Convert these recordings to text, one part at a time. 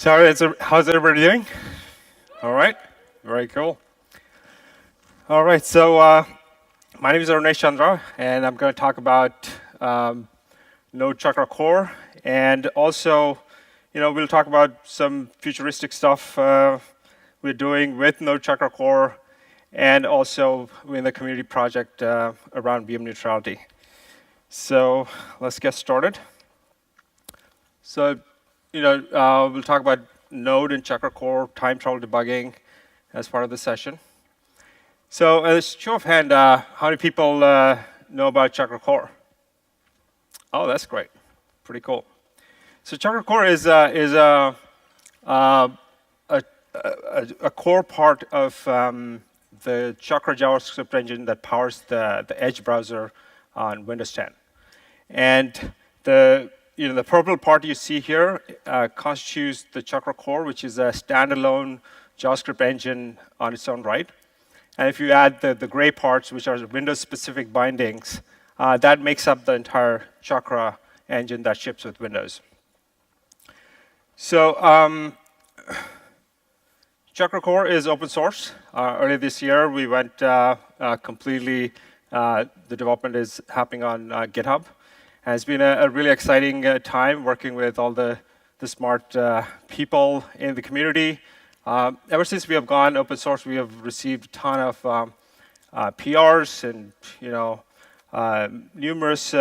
How's everybody doing? All right, very cool. All right, so my name is Arunesh Chandra, and I'm going to talk about Node-ChakraCore, and also, we'll talk about some futuristic stuff we're doing with Node-ChakraCore, and also in the community project around VM neutrality. So let's get started. So, we'll talk about Node and ChakraCore, time-travel debugging as part of the session. So, as a show of hand, how many people know about ChakraCore? Oh, that's great. Pretty cool. So, ChakraCore is a core part of the Chakra JavaScript engine that powers the Edge browser on Windows 10. And the purple part you see here constitutes the ChakraCore, which is a standalone JavaScript engine on its own right. And if you add the gray parts, which are Windows-specific bindings, that makes up the entire Chakra engine that ships with Windows. So ChakraCore is open source. Earlier this year, we went completely, the development is happening on GitHub. And it's been a really exciting time working with all the smart people in the community. Ever since we have gone open source, we have received a ton of PRs and numerous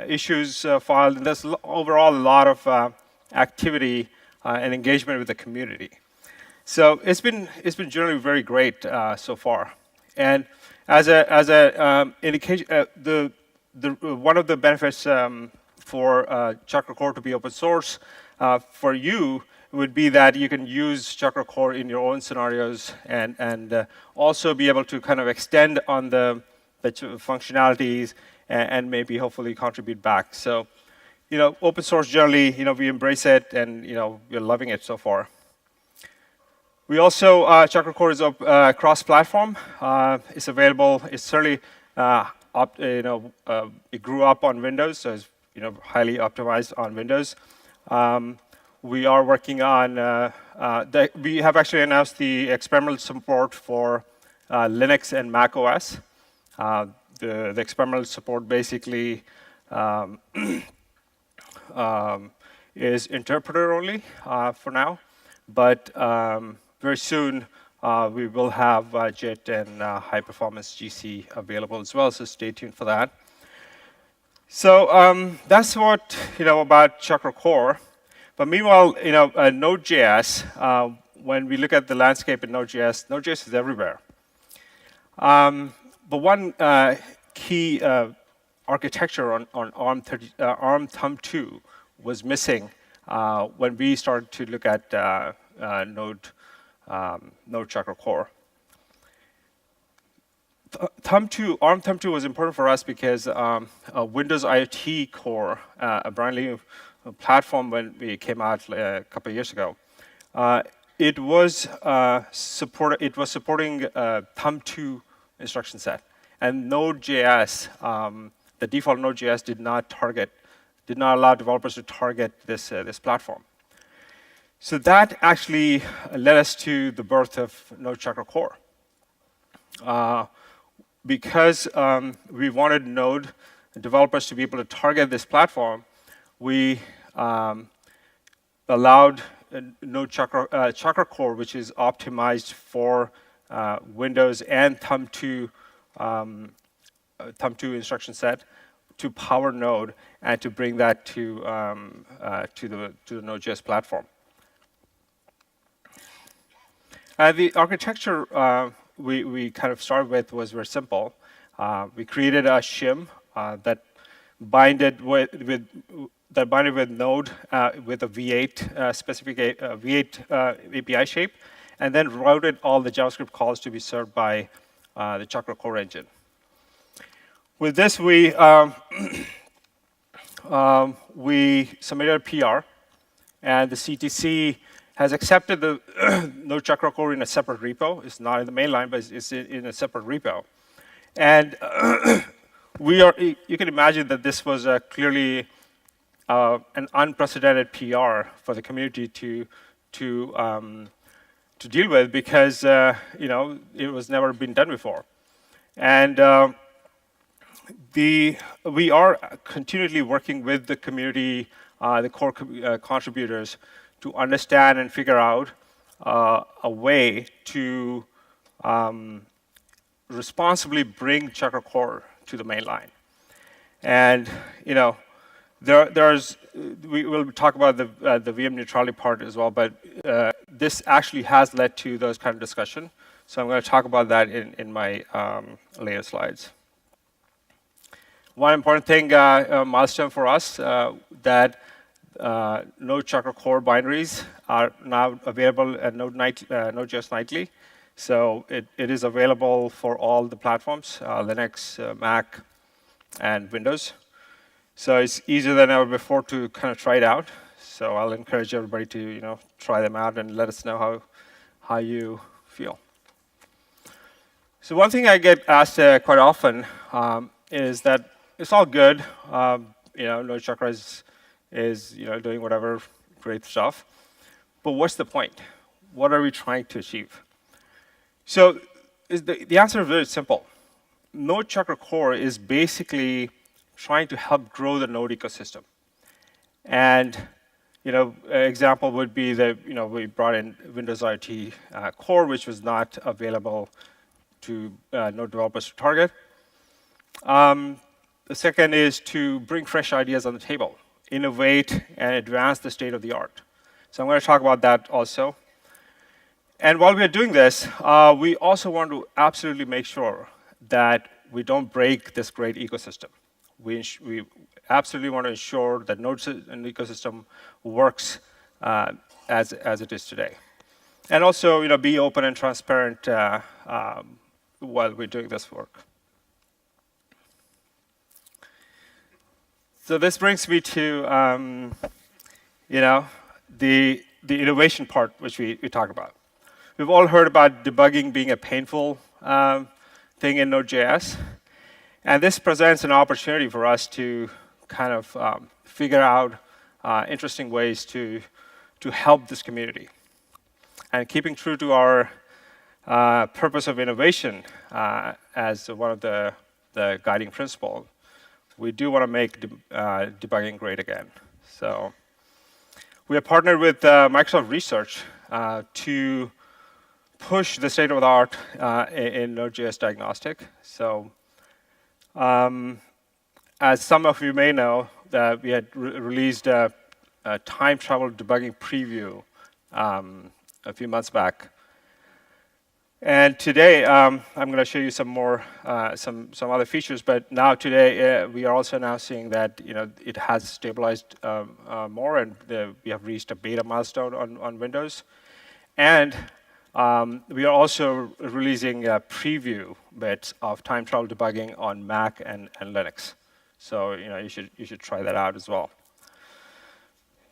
issues filed. And there's overall a lot of activity and engagement with the community. So it's been generally very great so far. And as a indication, one of the benefits for ChakraCore to be open source for you would be that you can use ChakraCore in your own scenarios and also be able to kind of extend on the functionalities and maybe hopefully contribute back. So, open source generally, we embrace it and we're loving it so far. We also ChakraCore is cross-platform. It's available. It's certainly it grew up on Windows, so it's highly optimized on Windows. We are working on. We have actually announced the experimental support for Linux and Mac OS. The experimental support basically is interpreter only for now, but very soon. We will have JIT and high-performance GC available as well, so stay tuned for that. So that's what about ChakraCore. But meanwhile, Node.js, when we look at the landscape in Node.js is everywhere. But one key architecture on ARM Thumb 2 was missing when we started to look at Node-ChakraCore. ARM Thumb 2 was important for us because Windows IoT Core, a brand new platform when we came out a couple of years ago, it was supporting Thumb 2 instruction set, and Node.js, the default Node.js did not allow developers to target this platform. So that actually led us to the birth of Node-ChakraCore. Because we wanted Node developers to be able to target this platform, we allowed ChakraCore, which is optimized for Windows and Thumb 2 instruction set, to power Node and to bring that to the Node.js platform. The architecture we kind of started with was very simple. We created a shim that binded with Node with a V8 specific V8 API shape, and then routed all the JavaScript calls to be served by the ChakraCore engine. With this, we submitted a PR, and the CTC has accepted the Node-ChakraCore in a separate repo. It's not in the main line, but it's in a separate repo. And you can imagine that this was clearly an unprecedented PR for the community to to deal with because it was never been done before, and we are continually working with the community, the core contributors, to understand and figure out a way to responsibly bring ChakraCore to the main line. And we will talk about the VM neutrality part as well, but this actually has led to those kind of discussion. So I'm going to talk about that in my later slides. One important thing, milestone for us, that Node-ChakraCore binaries are now available at Node.js Nightly. So it is available for all the platforms, Linux, Mac, and Windows. So it's easier than ever before to kind of try it out. So I'll encourage everybody to try them out and let us know how you feel. So one thing I get asked quite often is that it's all good. Node-Chakra is doing whatever great stuff, but what's the point? What are we trying to achieve? So the answer is very simple. Node-ChakraCore is basically trying to help grow the Node ecosystem. And example would be that we brought in Windows IoT Core, which was not available to Node developers to target. The second is to bring fresh ideas on the table, innovate and advance the state of the art. So I'm going to talk about that also. And while we're doing this, we also want to absolutely make sure that we don't break this great ecosystem. We absolutely want to ensure that Node ecosystem works as it is today. And also, be open and transparent while we're doing this work. So this brings me to the innovation part, which we talk about. We've all heard about debugging being a painful thing in Node.js. And this presents an opportunity for us to kind of figure out interesting ways to help this community. And keeping true to our purpose of innovation as one of the guiding principles, we do want to make debugging great again. So we have partnered with Microsoft Research to push the state of the art in Node.js diagnostic. So as some of you may know, that we had released a time-travel debugging preview a few months back. And today, I'm going to show you some more, some other features. But now today, we are also now seeing that it has stabilized more, and we have reached a beta milestone on Windows. And we are also releasing preview bits of time travel debugging on Mac and Linux. So you should try that out as well.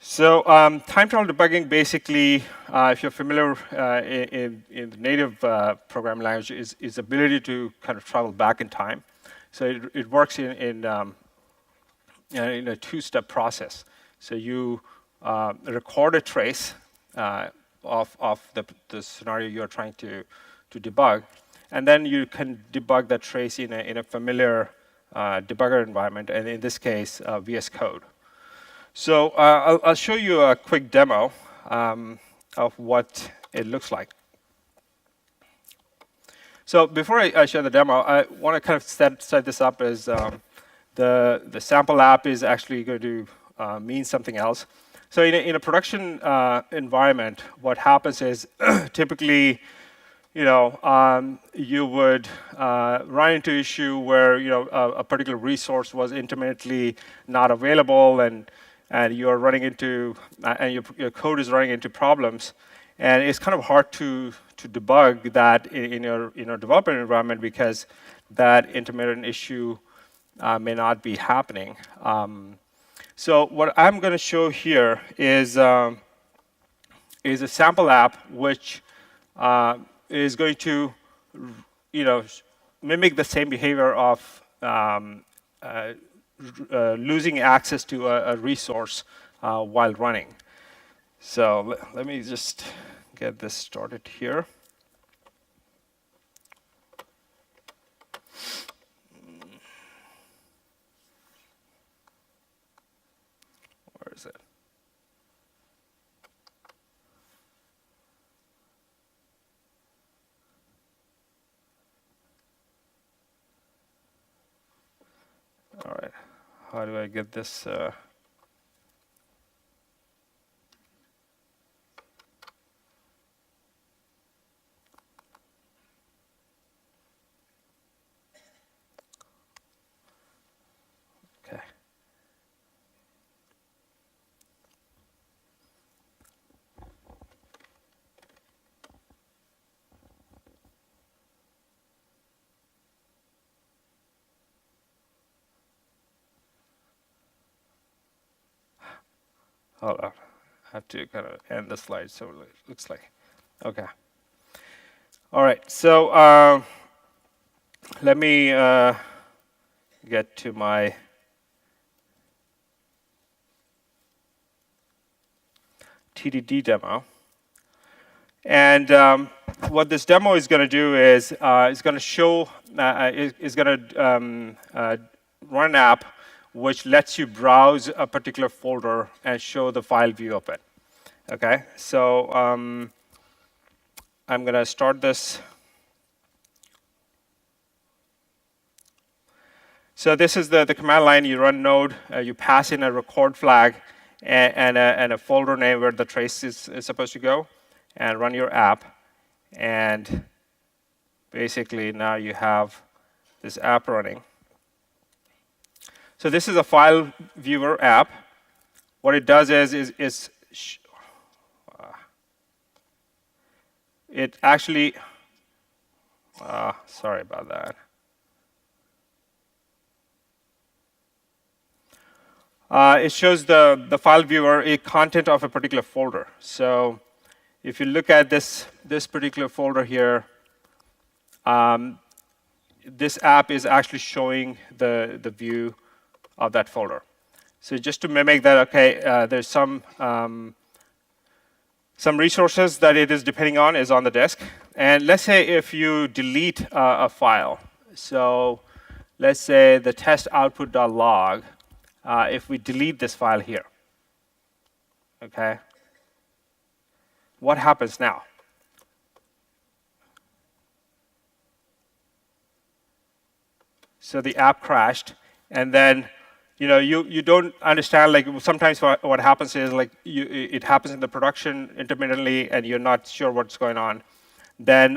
So time travel debugging basically, if you're familiar in the native programming language, is ability to kind of travel back in time. So it works in a two-step process. So you record a trace of the scenario you're trying to debug, and then you can debug that trace in a familiar debugger environment, and in this case, VS Code. So I'll show you a quick demo of what it looks like. So before I show the demo, I want to kind of set this up as the sample app is actually going to mean something else. So in a production environment, what happens is typically, you would run into issue where a particular resource was intermittently not available, and you're running into and your code is running into problems, and it's kind of hard to debug that in your development environment because that intermittent issue may not be happening. So what I'm going to show here is a sample app which is going to mimic the same behavior of losing access to a resource while running. So let me just get this started here. Where is it? All right. How do I get this? Okay. Hold on. I have to kind of end the slide so it looks like. Okay. All right. So let me get to my TDD demo. And what this demo is going to do is it's going to show, is going to run an app which lets you browse a particular folder and show the file view of it. Okay, so I'm going to start this. So this is the command line. You run node, you pass in a record flag and a folder name where the trace is supposed to go, and run your app. And basically now you have this app running. So this is a file viewer app. What it does is it actually, sorry about that. It shows the file viewer a content of a particular folder. So if you look at this particular folder here, this app is actually showing the view of that folder. So just to mimic that, okay, there's some resources that it is depending on is on the disk. And let's say if you delete a file. So let's say the test output.log, if we delete this file here, okay, what happens now? So the app crashed, and then you don't understand, like sometimes what happens is like it happens in the production intermittently and you're not sure what's going on. Then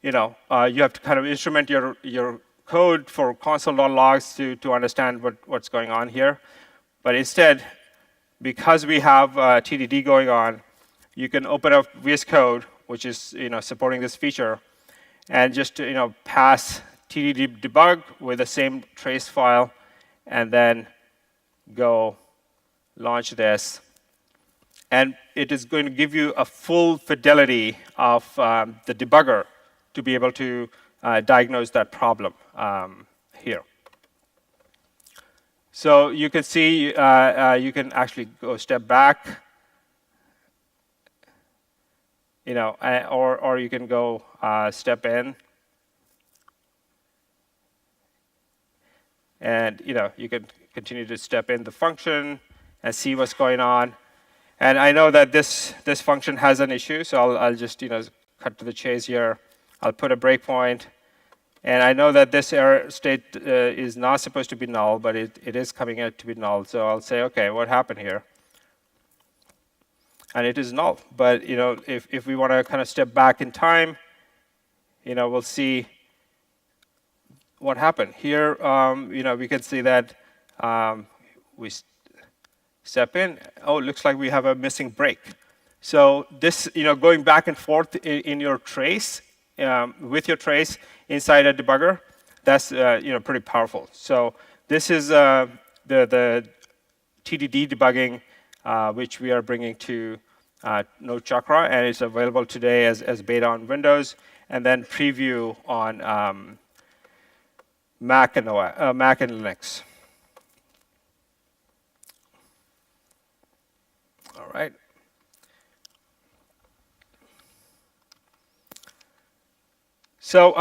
you have to kind of instrument your code for console.logs to understand what's going on here. But instead, because we have TDD going on, you can open up VS Code, which is supporting this feature, and just pass TDD debug with the same trace file, and then go launch this. And it is going to give you a full fidelity of the debugger to be able to diagnose that problem here. So you can see you can actually go step back, or you can go step in. And you can continue to step in the function and see what's going on. And I know that this function has an issue, so I'll just cut to the chase here. I'll put a breakpoint, and I know that this error state is not supposed to be null, but it is coming out to be null. So I'll say, okay, what happened here? And it is null. But if we want to kind of step back in time, we'll see what happened here. We can see that we step in. Oh, it looks like we have a missing break. So this, going back and forth in your trace, with your trace inside a debugger, that's pretty powerful. So this is the TDD debugging, which we are bringing to Node-Chakra, and it's available today as beta on Windows, and then preview on Mac and Linux. All right. So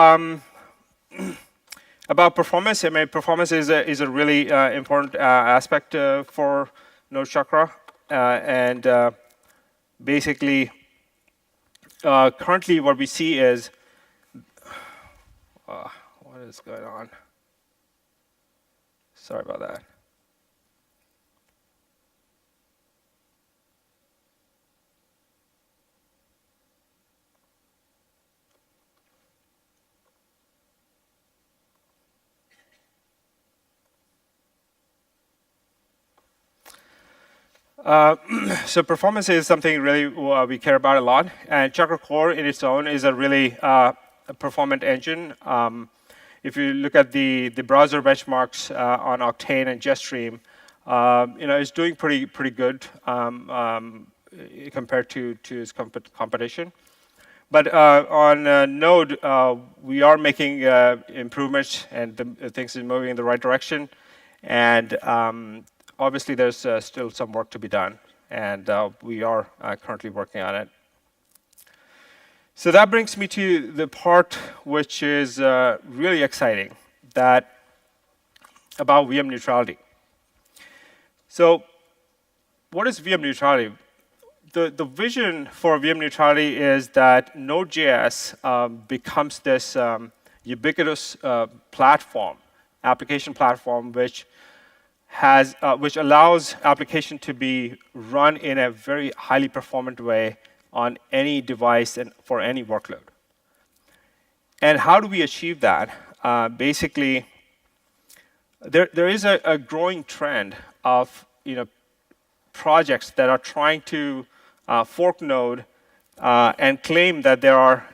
about performance, I mean, performance is a really important aspect for Node-Chakra, and basically, currently what we see is what is going on? Sorry about that. So performance is something really we care about a lot, and ChakraCore in its own is a really performant engine. If you look at the browser benchmarks on Octane and Jetstream, it's doing pretty good compared to its competition. But on Node, we are making improvements, and things are moving in the right direction. And obviously, there's still some work to be done, and we are currently working on it. So that brings me to the part which is really exciting, that about VM neutrality. So what is VM neutrality? The vision for VM neutrality is that Node.js becomes this ubiquitous platform, application platform, which allows application to be run in a very highly performant way on any device and for any workload. And how do we achieve that? Basically, there is a growing trend of projects that are trying to fork Node and claim that there are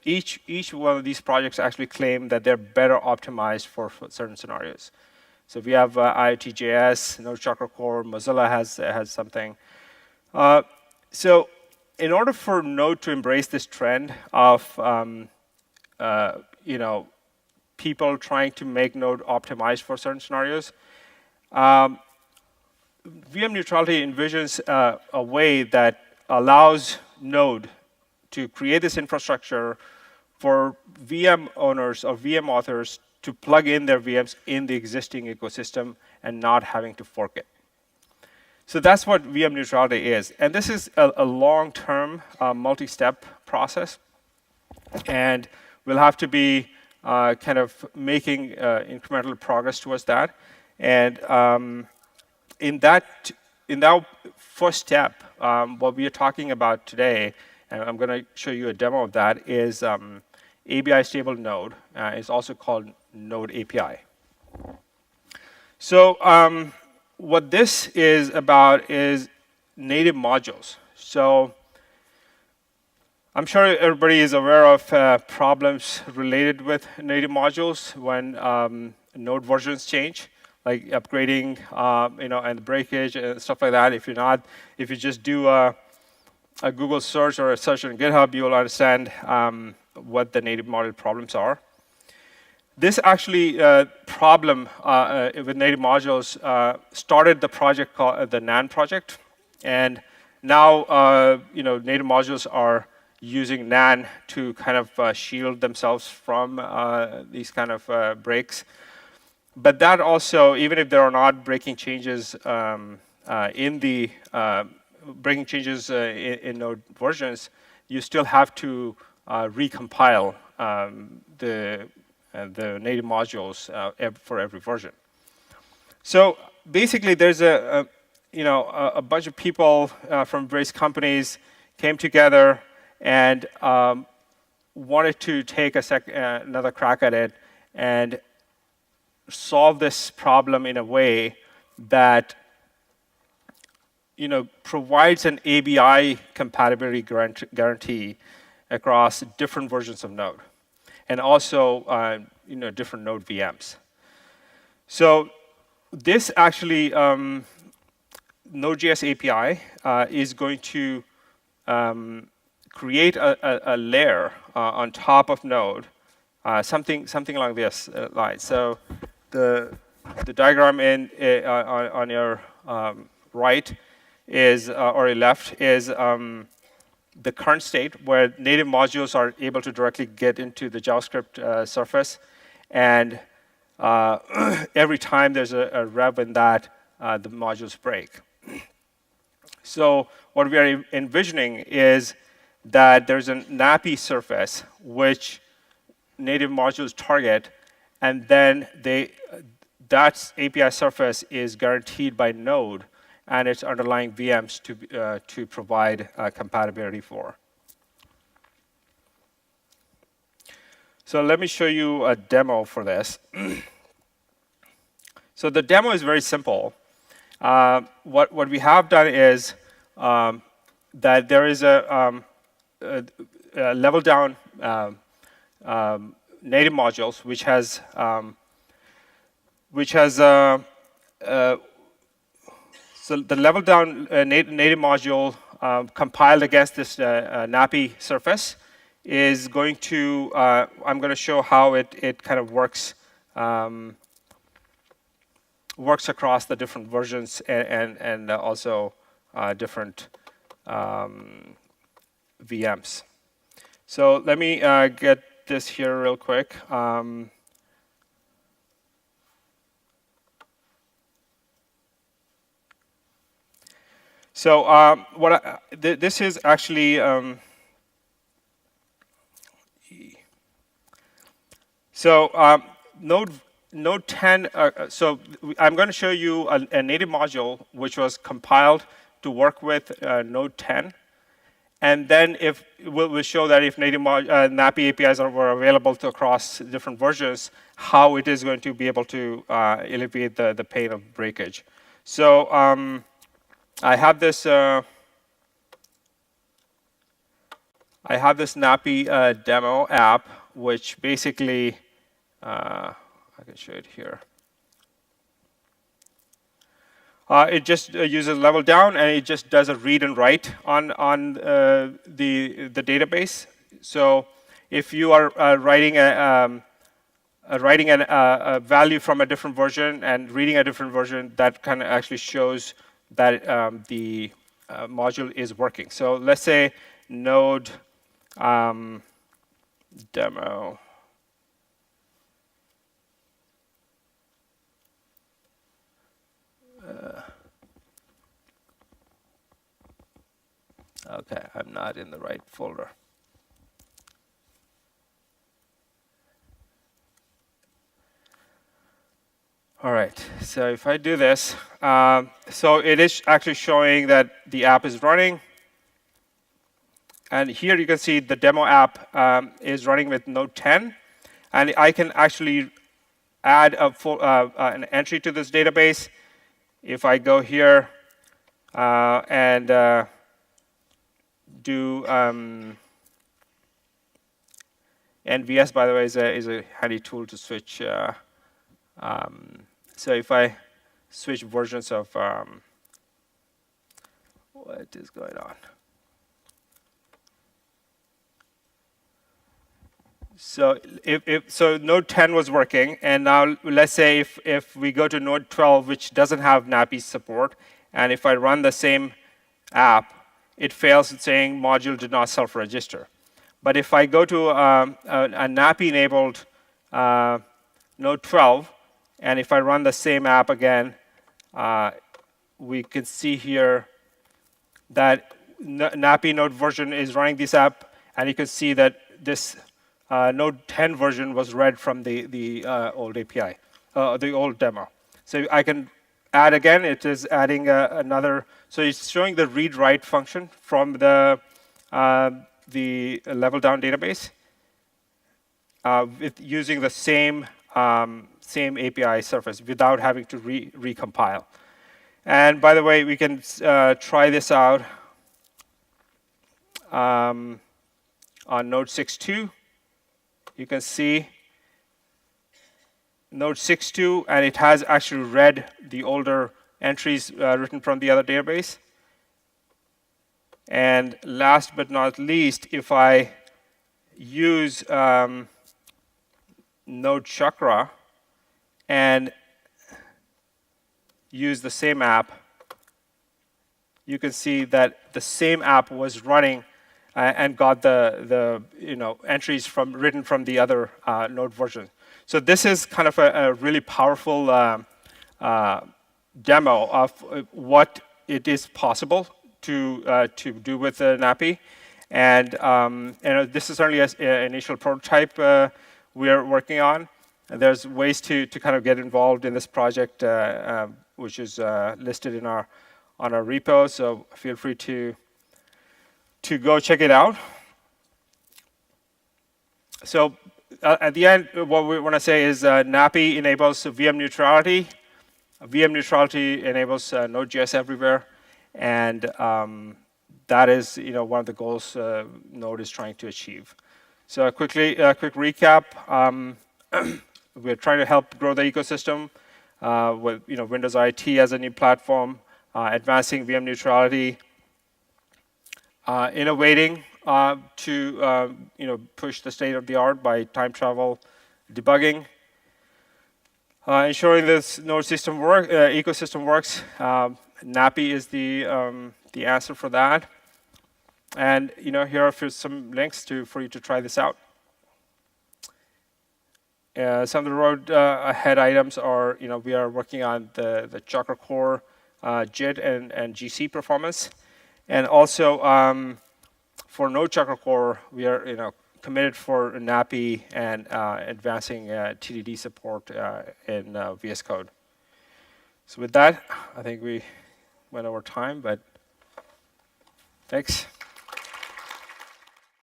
each one of these projects actually claim that they're better optimized for certain scenarios. So we have IoT.js, Node-ChakraCore, Mozilla has something. So in order for Node to embrace this trend of people trying to make Node optimized for certain scenarios, VM neutrality envisions a way that allows Node to create this infrastructure for VM owners or VM authors to plug in their VMs in the existing ecosystem and not having to fork it. So that's what VM neutrality is. And this is a long-term, multi-step process. And we'll have to be kind of making incremental progress towards that. And in that first step, what we are talking about today, and I'm going to show you a demo of that, is ABI stable Node. It's also called Node API. So what this is about is native modules. So I'm sure everybody is aware of problems related with native modules when Node versions change, like upgrading, and breakage and stuff like that. If you just do a Google search or a search on GitHub, you will understand what the native module problems are. This actually problem with native modules started the project called the NAN project, and now native modules are using NAN to kind of shield themselves from these kind of breaks. But that also, even if there are not breaking changes in Node versions, you still have to recompile the native modules for every version. So basically, there's a bunch of people from various companies came together and wanted to take another crack at it and solve this problem in a way that provides an ABI compatibility guarantee across different versions of Node, and also different Node VMs. So this actually Node.js API is going to create a layer on top of Node, something along this line. So the diagram on your right is, or left, is the current state where native modules are able to directly get into the JavaScript surface. And every time there's a rev in that, the modules break. So what we are envisioning is that there's an NAPI surface which native modules target, and then that API surface is guaranteed by Node and its underlying VMs to provide compatibility for. So let me show you a demo for this. So the demo is very simple. What we have done is that there is a level down native modules which has so the level down native module compiled against this NAPI surface is going to, I'm going to show how it kind of works across the different versions and also different VMs. So let me get this here real quick. So this is actually Node 10. So I'm going to show you a native module which was compiled to work with Node 10, and then if we'll show that if native NAPI APIs were available across different versions, how it is going to be able to alleviate the pain of breakage. So I have this NAPI demo app, which basically I can show it here. It just uses level down, and it just does a read and write on the database. So if you are writing a value from a different version and reading a different version, that kind of actually shows that the module is working. So let's say Node demo. Okay, I'm not in the right folder. All right, so if I do this, so it is actually showing that the app is running. And here you can see the demo app is running with Node 10. And I can actually add an entry to this database. If I go here and do NVS, by the way, is a handy tool to switch. So if I switch versions of what is going on. So so Node 10 was working, and now let's say if we go to Node 12, which doesn't have NAPI support, and if I run the same app, it fails at saying module did not self-register. But if I go to a NAPI-enabled Node 12, and if I run the same app again, we can see here that NAPI Node version is running this app, and you can see that this Node 10 version was read from the old API, the old demo. So I can add again. It is adding another. So it's showing the read-write function from the level down database with using the same API surface without having to recompile. And by the way, we can try this out on Node 6.2. You can see Node 6.2, and it has actually read the older entries written from the other database. And last but not least, if I use Node-ChakraCore and use the same app, you can see that the same app was running and got the entries written from the other Node version. So this is kind of a really powerful demo of what it is possible to do with NAPI. And this is only an initial prototype we are working on. And there's ways to kind of get involved in this project, which is listed on our repo. So feel free to go check it out. So at the end, what we want to say is NAPI enables VM neutrality. VM neutrality enables Node.js everywhere, and that is one of the goals Node is trying to achieve. So a quick recap. We're trying to help grow the ecosystem with Windows IT as a new platform, advancing VM neutrality, innovating to push the state of the art by time-travel debugging, ensuring this Node system ecosystem works. NAPI is the answer for that. And here are some links for you to try this out. Some of the road ahead items are, we are working on the ChakraCore JIT and GC performance, and also for Node-ChakraCore, we are committed for NAPI and advancing TDD support in VS Code. So with that, I think we went over time, but thanks.